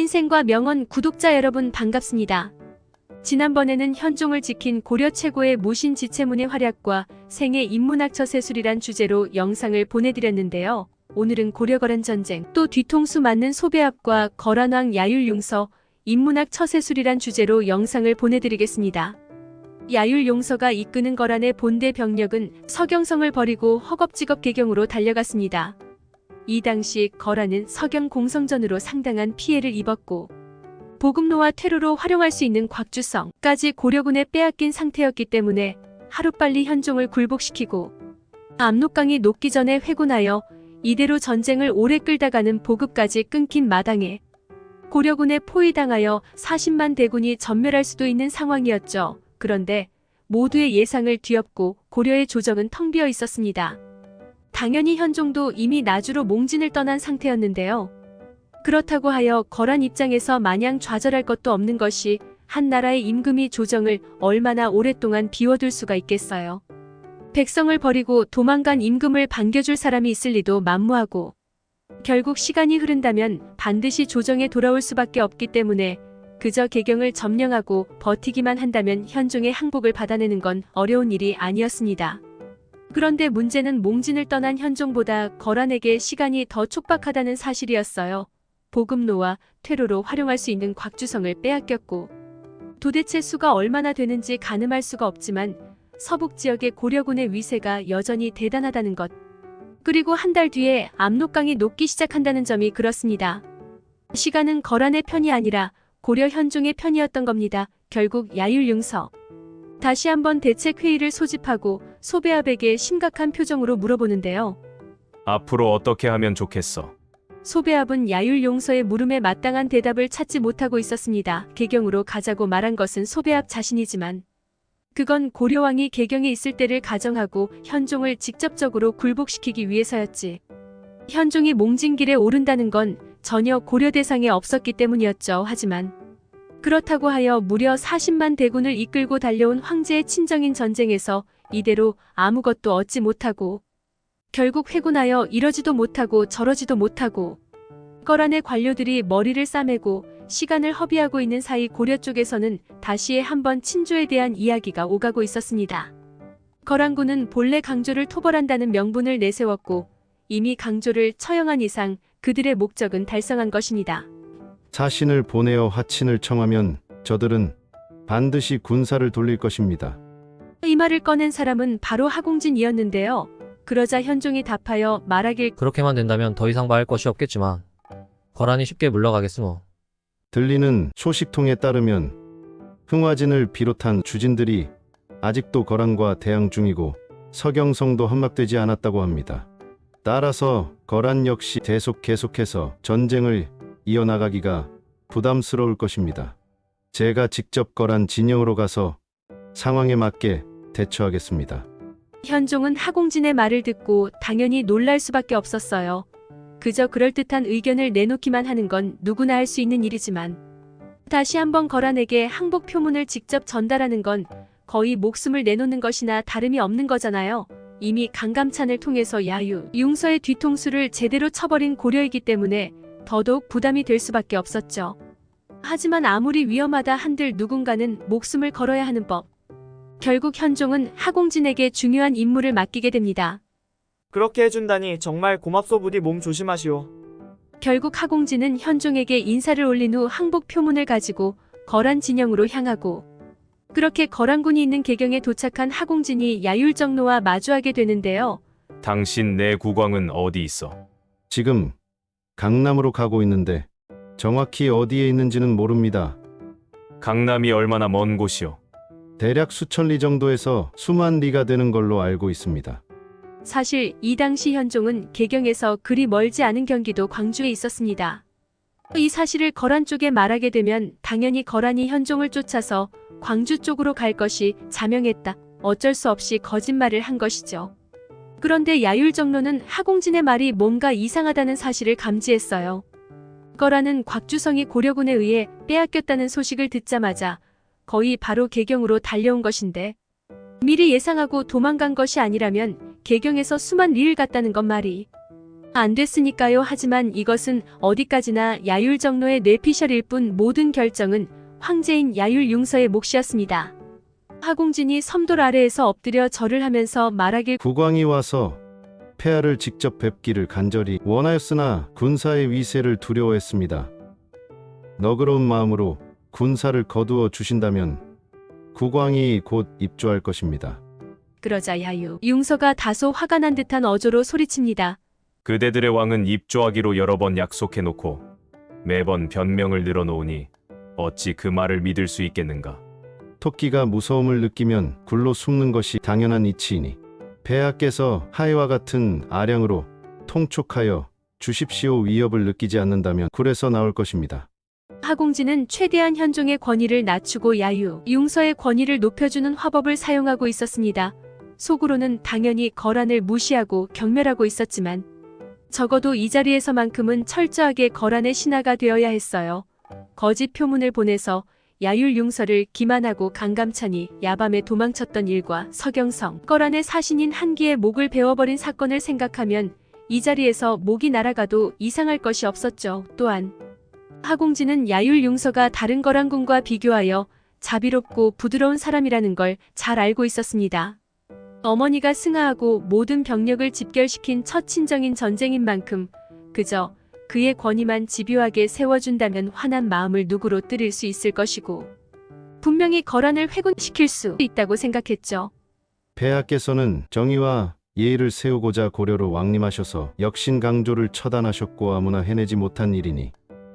인생과 명언 구독자 여러분 반갑습니다. 지난번에는 현종을 지킨 고려 최고의 무신지체문의 활약과 생애 인문학 처세술이란 주제로 영상을 보내드렸는데요. 오늘은 고려거란 전쟁, 또 뒤통수 맞는 소배압과 거란왕 야율용서, 인문학 처세술이란 주제로 영상을 보내드리겠습니다. 야율용서가 이끄는 거란의 본대 병력은 서경성을 버리고 허겁지겁 개경으로 달려갔습니다. 이 당시 거란은 서경 공성전으로 상당한 피해를 입었고 보급로와 퇴로로 활용할 수 있는 곽주성까지 고려군에 빼앗긴 상태였기 때문에 하루빨리 현종을 굴복시키고 압록강이 녹기 전에 회군하여 이대로 전쟁을 오래 끌다가는 보급까지 끊긴 마당에 고려군에 포위당하여 40만 대군이 전멸할 수도 있는 상황이었죠. 그런데 모두의 예상을 뒤엎고 고려의 조정은 텅 비어 있었습니다. 당연히 현종도 이미 나주로 몽진을 떠난 상태였는데요. 그렇다고 하여 거란 입장에서 마냥 좌절할 것도 없는 것이 한 나라의 임금이 조정을 얼마나 오랫동안 비워둘 수가 있겠어요. 백성을 버리고 도망간 임금을 반겨줄 사람이 있을 리도 만무하고 결국 시간이 흐른다면 반드시 조정에 돌아올 수밖에 없기 때문에 그저 개경을 점령하고 버티기만 한다면 현종의 항복을 받아내는 건 어려운 일이 아니었습니다. 그런데 문제는 몽진을 떠난 현종보다 거란에게 시간이 더 촉박하다는 사실이었어요. 보급로와 퇴로로 활용할 수 있는 곽주성을 빼앗겼고 도대체 수가 얼마나 되는지 가늠할 수가 없지만 서북 지역의 고려군의 위세가 여전히 대단하다는 것. 그리고 한 달 뒤에 압록강이 녹기 시작한다는 점이 그렇습니다. 시간은 거란의 편이 아니라 고려 현종의 편이었던 겁니다. 결국 야율용서 다시 한번 대책회의를 소집하고 소배압에게 심각한 표정으로 물어보는데요. 앞으로 어떻게 하면 좋겠어? 소배압은 야율용서의 물음에 마땅한 대답을 찾지 못하고 있었습니다. 개경으로 가자고 말한 것은 소배압 자신이지만 그건 고려왕이 개경에 있을 때를 가정하고 현종을 직접적으로 굴복시키기 위해서였지. 현종이 몽진길에 오른다는 건 전혀 고려 대상에 없었기 때문이었죠. 하지만 그렇다고 하여 무려 40만 대군을 이끌고 달려온 황제의 친정인 전쟁에서 이대로 아무것도 얻지 못하고 결국 회군하여 이러지도 못하고 저러지도 못하고 거란의 관료들이 머리를 싸매고 시간을 허비하고 있는 사이 고려 쪽에서는 다시 한번 친조에 대한 이야기가 오가고 있었습니다. 거란군은 본래 강조를 토벌한다는 명분을 내세웠고 이미 강조를 처형한 이상 그들의 목적은 달성한 것입니다. 사신을 보내어 화친을 청하면 저들은 반드시 군사를 돌릴 것입니다. 이 말을 꺼낸 사람은 바로 하공진이었는데요. 그러자 현종이 답하여 말하길 그렇게만 된다면 더 이상 말할 것이 없겠지만 거란이 쉽게 물러가겠으모. 들리는 소식통에 따르면 흥화진을 비롯한 주진들이 아직도 거란과 대항 중이고 서경성도 함락되지 않았다고 합니다. 따라서 거란 역시 계속해서 전쟁을 이어나가기가 부담스러울 것입니다. 제가 직접 거란 진영으로 가서 상황에 맞게 대처하겠습니다. 현종은 하공진의 말을 듣고 당연히 놀랄 수밖에 없었어요. 그저 그럴듯한 의견을 내놓기만 하는 건 누구나 할 수 있는 일이지만 다시 한번 거란에게 항복 표문을 직접 전달하는 건 거의 목숨을 내놓는 것이나 다름이 없는 거잖아요. 이미 강감찬을 통해서 야율용서의 뒤통수를 제대로 쳐버린 고려이기 때문에 더더욱 부담이 될 수밖에 없었죠. 하지만 아무리 위험하다 한들 누군가는 목숨을 걸어야 하는 법. 결국 현종은 하공진에게 중요한 임무를 맡기게 됩니다. 그렇게 해준다니 정말 고맙소. 부디 몸 조심하시오. 결국 하공진은 현종에게 인사를 올린 후 항복 표문을 가지고 거란 진영으로 향하고 그렇게 거란군이 있는 개경에 도착한 하공진이 야율정로와 마주하게 되는데요. 당신 내 국왕은 어디 있어? 지금 강남으로 가고 있는데 정확히 어디에 있는지는 모릅니다. 강남이 얼마나 먼 곳이오? 대략 수천 리 정도에서 수만 리가 되는 걸로 알고 있습니다. 사실 이 당시 현종은 개경에서 그리 멀지 않은 경기도 광주에 있었습니다. 이 사실을 거란 쪽에 말하게 되면 당연히 거란이 현종을 쫓아서 광주 쪽으로 갈 것이 자명했다. 어쩔 수 없이 거짓말을 한 것이죠. 그런데 야율정로는 하공진의 말이 뭔가 이상하다는 사실을 감지했어요. 거란은 곽주성이 고려군에 의해 빼앗겼다는 소식을 듣자마자 거의 바로 개경으로 달려온 것인데 미리 예상하고 도망간 것이 아니라면 개경에서 수만 리를 갔다는 것 말이 안 됐으니까요. 하지만 이것은 어디까지나 야율정로의 뇌피셜일 뿐 모든 결정은 황제인 야율융서의 몫이었습니다. 하공진이 섬돌 아래에서 엎드려 절을 하면서 말하길 국왕이 와서 폐하를 직접 뵙기를 간절히 원하였으나 군사의 위세를 두려워했습니다. 너그러운 마음으로 군사를 거두어 주신다면 국왕이 곧 입조할 것입니다. 그러자 야율융서가 다소 화가 난 듯한 어조로 소리칩니다. 그대들의 왕은 입조하기로 여러 번 약속해놓고 매번 변명을 늘어놓으니 어찌 그 말을 믿을 수 있겠는가. 토끼가 무서움을 느끼면 굴로 숨는 것이 당연한 이치이니 폐하께서 하이와 같은 아량으로 통촉하여 주십시오 위협을 느끼지 않는다면 굴에서 나올 것입니다. 하공진은 최대한 현종의 권위를 낮추고 야율융서의 권위를 높여주는 화법을 사용하고 있었습니다. 속으로는 당연히 거란을 무시하고 경멸하고 있었지만 적어도 이 자리에서만큼은 철저하게 거란의 신하가 되어야 했어요. 거짓 표문을 보내서 야율융서를 기만하고 강감찬이 야밤에 도망쳤던 일과 서경성, 거란의 사신인 한기의 목을 베어버린 사건을 생각하면 이 자리에서 목이 날아가도 이상할 것이 없었죠. 또한 하공진은 야율융서가 다른 거란군과 비교하여 자비롭고 부드러운 사람이라는 걸 잘 알고 있었습니다. 어머니가 승하하고 모든 병력을 집결시킨 첫 친정인 전쟁인 만큼 그저 그의 권위만 집요하게 세워준다면 환한 마음을 누구로 뜨릴 수 있을 것이고 분명히 거란을 회군시킬 수 있다고 생각했죠. 폐하께서는 정의와 예의를 세우고자 고려로 왕림하셔서 역신강조를 처단하셨고 아무나 해내지 못한 일이니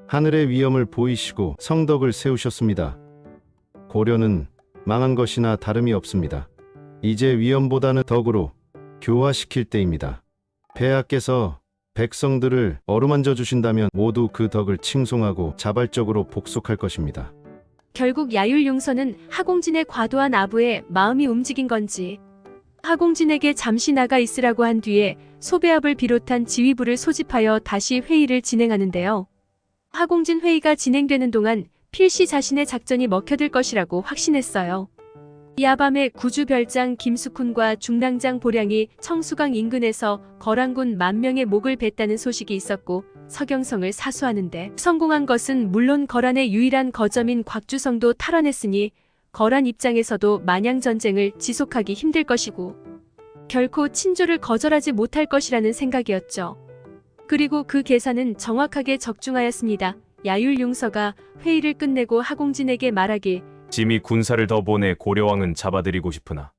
하늘의 위엄을 보이시고 성덕을 세우셨습니다. 고려는 망한 것이나 다름이 없습니다. 이제 위엄보다는 덕으로 교화시킬 때입니다. 폐하께서 백성들을 어루만져 주신다면 모두 그 덕을 칭송하고 자발적으로 복속할 것입니다. 결국 야율융서는 하공진의 과도한 아부에 마음이 움직인 건지 하공진에게 잠시 나가 있으라고 한 뒤에 소배합을 비롯한 지휘부를 소집하여 다시 회의를 진행하는데요. 하공진 회의가 진행되는 동안 필시 자신의 작전이 먹혀들 것이라고 확신했어요. 야밤에 구주별장 김숙훈과 중랑장 보량이 청수강 인근에서 거란군 10,000명의 목을 뱄다는 소식이 있었고 서경성을 사수하는데 성공한 것은 물론 거란의 유일한 거점인 곽주성도 탈환했으니 거란 입장에서도 마냥 전쟁을 지속하기 힘들 것이고 결코 친조를 거절하지 못할 것이라는 생각이었죠. 그리고 그 계산은 정확하게 적중하였습니다. 야율융서가 회의를 끝내고 하공진에게 말하길 짐이 군사를 더 보내 고려왕은 잡아들이고 싶으나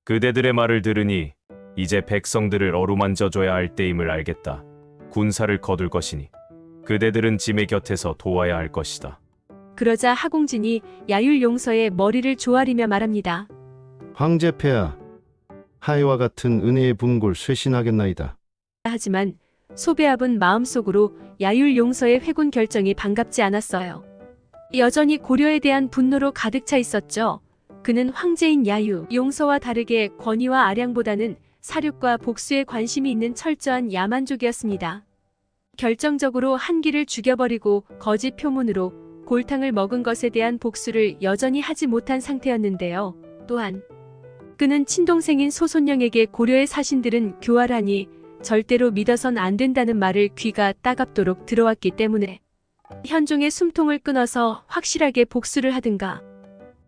그대들의 말을 들으니 이제 백성들을 어루만져줘야 할 때임을 알겠다. 군사를 거둘 것이니 그대들은 짐의 곁에서 도와야 할 것이다. 그러자 하공진이 야율용서의 머리를 조아리며 말합니다. 황제 폐하, 하이와 같은 은혜의 분골 쇄신하겠나이다. 하지만 소배합은 마음속으로 야율용서의 회군 결정이 반갑지 않았어요. 여전히 고려에 대한 분노로 가득 차 있었죠. 그는 황제인 야율용서와 다르게 권위와 아량보다는 사륙과 복수에 관심이 있는 철저한 야만족이었습니다. 결정적으로 한기를 죽여버리고 거짓 표문으로 골탕을 먹은 것에 대한 복수를 여전히 하지 못한 상태였는데요. 또한 그는 친동생인 소손영에게 고려의 사신들은 교활하니 절대로 믿어선 안 된다는 말을 귀가 따갑도록 들어왔기 때문에 현종의 숨통을 끊어서 확실하게 복수를 하든가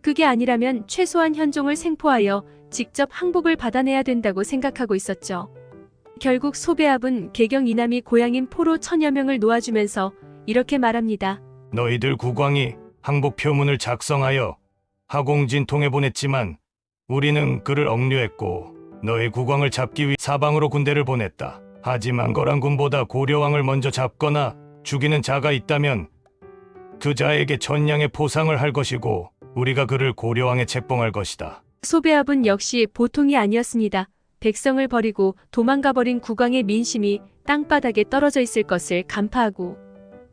그게 아니라면 최소한 현종을 생포하여 직접 항복을 받아내야 된다고 생각하고 있었죠. 결국 소배합은 개경 이남이 고향인 포로 1000여 명을 놓아주면서 이렇게 말합니다. 너희들 국왕이 항복 표문을 작성하여 하공진 통에 보냈지만 우리는 그를 억류했고 너희 국왕을 잡기 위해 사방으로 군대를 보냈다. 하지만 거란군보다 고려왕을 먼저 잡거나 죽이는 자가 있다면 그 자에게 천냥의 포상을 할 것이고 우리가 그를 고려왕에 책봉할 것이다. 소배합은 역시 보통이 아니었습니다. 백성을 버리고 도망가버린 국왕의 민심이 땅바닥에 떨어져 있을 것을 간파하고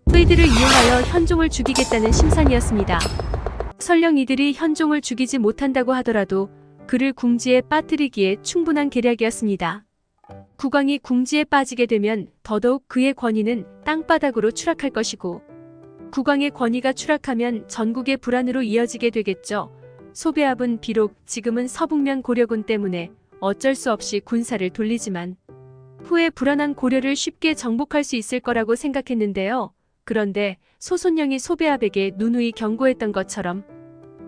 의들을 이용하여 현종을 죽이겠다는 심산이었습니다. 설령 이들이 현종을 죽이지 못한다고 하더라도 그를 궁지에 빠뜨리기에 충분한 계략이었습니다. 국왕이 궁지에 빠지게 되면 더더욱 그의 권위는 땅바닥으로 추락할 것이고 국왕의 권위가 추락하면 전국의 불안으로 이어지게 되겠죠. 소배합은 비록 지금은 서북면 고려군 때문에 어쩔 수 없이 군사를 돌리지만 후에 불안한 고려를 쉽게 정복할 수 있을 거라고 생각했는데요. 그런데 소손영이 소배압에게 누누이 경고했던 것처럼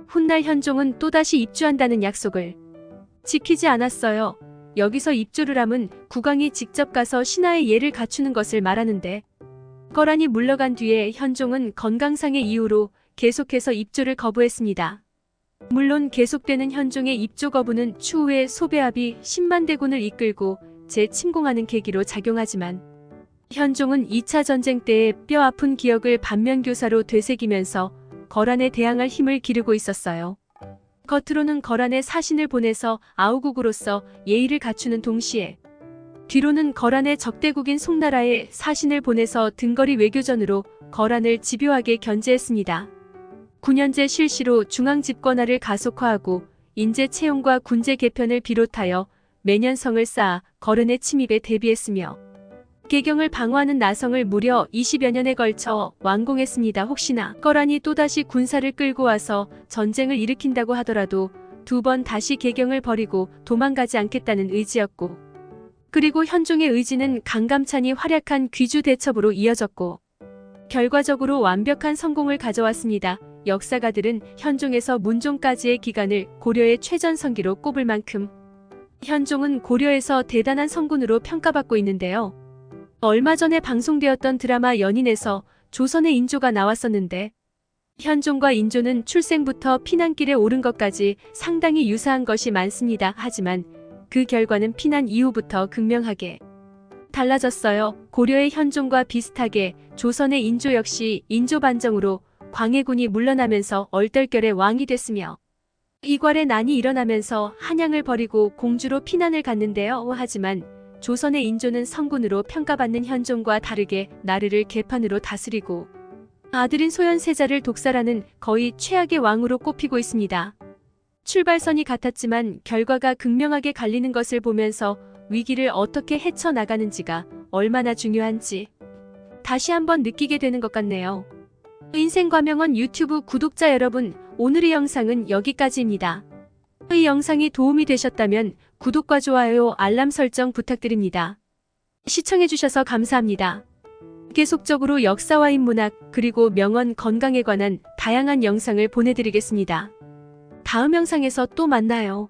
훗날 현종은 또다시 입주한다는 약속을 지키지 않았어요. 여기서 입조를 함은 국왕이 직접 가서 신하의 예를 갖추는 것을 말하는데, 거란이 물러간 뒤에 현종은 건강상의 이유로 계속해서 입조를 거부했습니다. 물론 계속되는 현종의 입조 거부는 추후에 소배압이 10만 대군을 이끌고 재침공하는 계기로 작용하지만, 현종은 2차 전쟁 때의 뼈아픈 기억을 반면교사로 되새기면서 거란에 대항할 힘을 기르고 있었어요. 겉으로는 거란에 사신을 보내서 아우국으로서 예의를 갖추는 동시에, 뒤로는 거란의 적대국인 송나라에 사신을 보내서 등거리 외교전으로 거란을 집요하게 견제했습니다. 9년제 실시로 중앙 집권화를 가속화하고 인재 채용과 군제 개편을 비롯하여 매년 성을 쌓아 거란의 침입에 대비했으며, 개경을 방어하는 나성을 무려 20여 년에 걸쳐 완공했습니다. 혹시나 거란이 또다시 군사를 끌고 와서 전쟁을 일으킨다고 하더라도 2번 다시 개경을 버리고 도망가지 않겠다는 의지였고, 그리고 현종의 의지는 강감찬이 활약한 귀주 대첩으로 이어졌고 결과적으로 완벽한 성공을 가져왔습니다. 역사가들은 현종에서 문종까지의 기간을 고려의 최전성기로 꼽을 만큼 현종은 고려에서 대단한 성군으로 평가받고 있는데요. 얼마 전에 방송되었던 드라마 연인에서 조선의 인조가 나왔었는데, 현종과 인조는 출생부터 피난길에 오른 것까지 상당히 유사한 것이 많습니다. 하지만 그 결과는 피난 이후부터 극명하게 달라졌어요. 고려의 현종과 비슷하게 조선의 인조 역시 인조 반정으로 광해군이 물러나면서 얼떨결에 왕이 됐으며, 이괄의 난이 일어나면서 한양을 버리고 공주로 피난을 갔는데요. 하지만 조선의 인조는 성군으로 평가받는 현종과 다르게 나르를 개판으로 다스리고 아들인 소현세자를 독살하는 거의 최악의 왕으로 꼽히고 있습니다. 출발선이 같았지만 결과가 극명하게 갈리는 것을 보면서 위기를 어떻게 헤쳐나가는지가 얼마나 중요한지 다시 한번 느끼게 되는 것 같네요. 인생과명원 유튜브 구독자 여러분, 오늘의 영상은 여기까지입니다. 이 영상이 도움이 되셨다면 구독과 좋아요, 알람 설정 부탁드립니다. 시청해주셔서 감사합니다. 계속적으로 역사와 인문학 그리고 명언 건강에 관한 다양한 영상을 보내드리겠습니다. 다음 영상에서 또 만나요.